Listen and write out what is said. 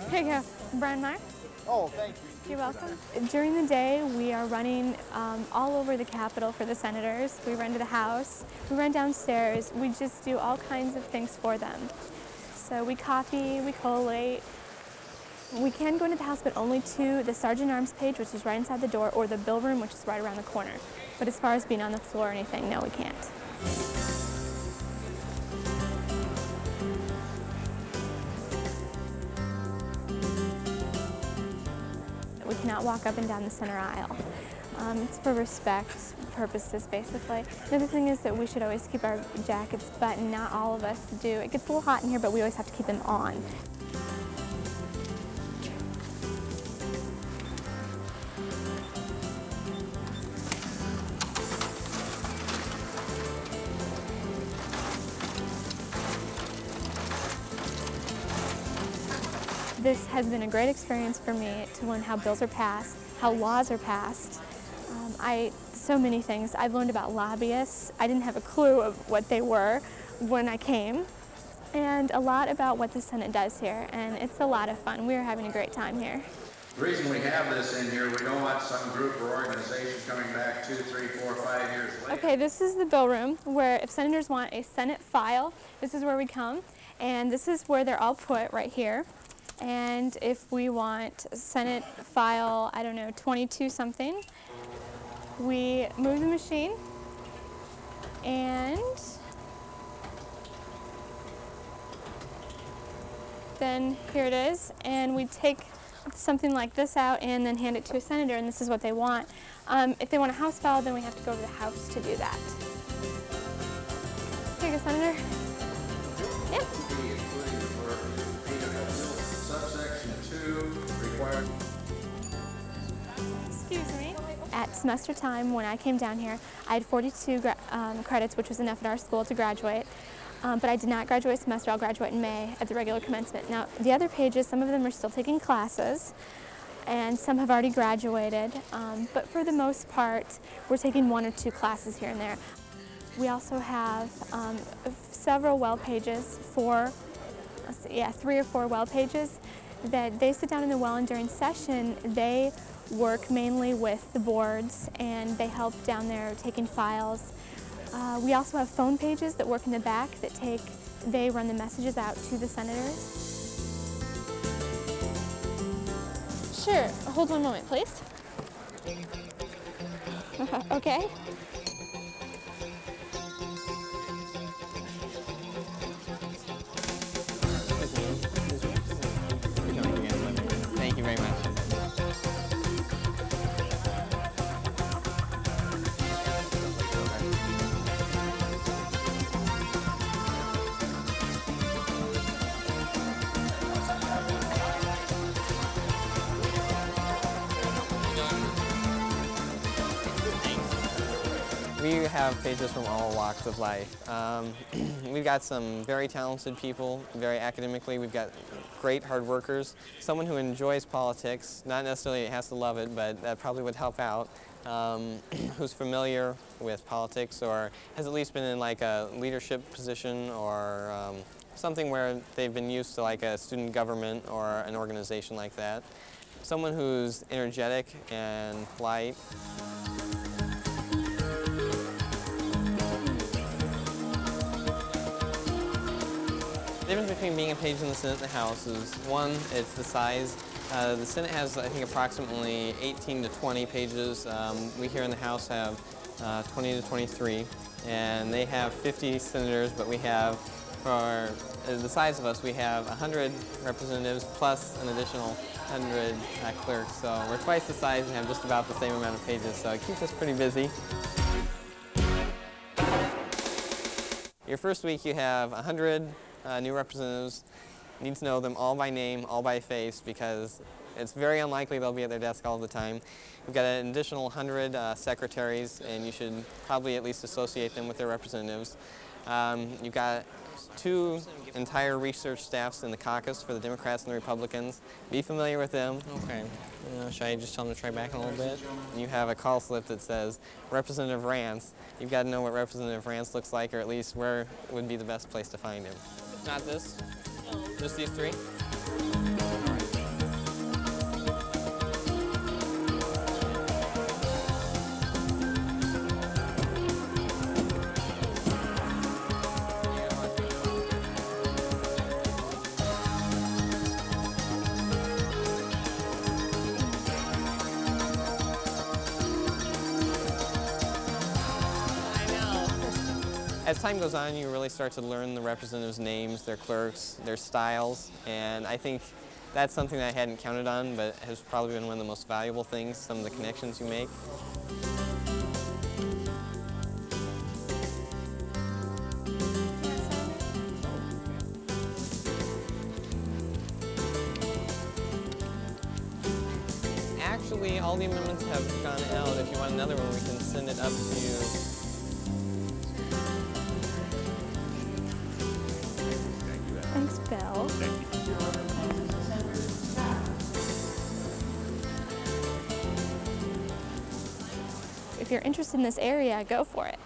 Here you go. Brian Meyer. Oh, thank you. You're welcome. During the day, we are running all over the Capitol for the senators. We run to the House. We run downstairs. We just do all kinds of things for them. So we copy, we collate. We can go into the House, but only to the Sergeant Arms page, which is right inside the door, or the bill room, which is right around the corner. But as far as being on the floor or anything, no, we can't. We cannot walk up and down the center aisle. It's for respect purposes, basically. The other thing is that we should always keep our jackets buttoned. Not all of us do. It gets a little hot in here, but we always have to keep them on. This has been a great experience for me to learn how bills are passed, how laws are passed. So many things. I've learned about lobbyists. I didn't have a clue of what they were when I came, and a lot about what the Senate does here, and it's a lot of fun. We're having a great time here. The reason we have this in here, we don't want some group or organization coming back 2, 3, 4, 5 years later. Okay, this is the bill room where if senators want a Senate file, this is where we come, and this is where they're all put right here. And if we want Senate file, I don't know, 22 something, we move the machine and then here it is, and we take something like this out and then hand it to a senator, and this is what they want. If they want a House file, then we have to go to the House to do that. Here you go, Senator. Yeah. Subsection 2 required. Excuse me. At semester time, when I came down here, I had 42 credits, which was enough at our school to graduate. But I did not graduate semester. I'll graduate in May at the regular commencement. Now, the other pages, some of them are still taking classes, and some have already graduated. But for the most part, we're taking 1 or 2 classes here and there. We also have several well pages, 3 or 4 well pages that they sit down in the well, and during session, they work mainly with the boards, and they help down there taking files. We also have phone pages that work in the back that they run the messages out to the senators. Sure, hold one moment, please. Okay. Thank you very much. We have pages from all walks of life. We've got some very talented people, very academically. We've got great hard workers. Someone who enjoys politics, not necessarily has to love it, but that probably would help out. Who's familiar with politics or has at least been in like a leadership position or something where they've been used to like a student government or an organization like that. Someone who's energetic and polite. The difference between being a page in the Senate and the House is, one, it's the size. The Senate has, I think, approximately 18 to 20 pages. We here in the House have 20 to 23, and they have 50 senators, but we have, for the size of us, we have 100 representatives plus an additional 100 clerks. So we're twice the size and have just about the same amount of pages, so it keeps us pretty busy. Your first week you have 100 new representatives. You need to know them all by name, all by face, because it's very unlikely they'll be at their desk all the time. We've got an additional 100 secretaries, and you should probably at least associate them with their representatives. You've got 2 entire research staffs in the caucus for the Democrats and the Republicans. Be familiar with them. Okay. Should I just tell them to try back a little bit? You have a call slip that says Representative Rance. You've got to know what Representative Rance looks like, or at least where would be the best place to find him. Not this? Just these 3? As time goes on, you really start to learn the representatives' names, their clerks, their styles, and I think that's something that I hadn't counted on, but has probably been one of the most valuable things, some of the connections you make. Actually, all the amendments have gone out. If you want another one, we can send it up to you. Thanks, Bill. If you're interested in this area, go for it.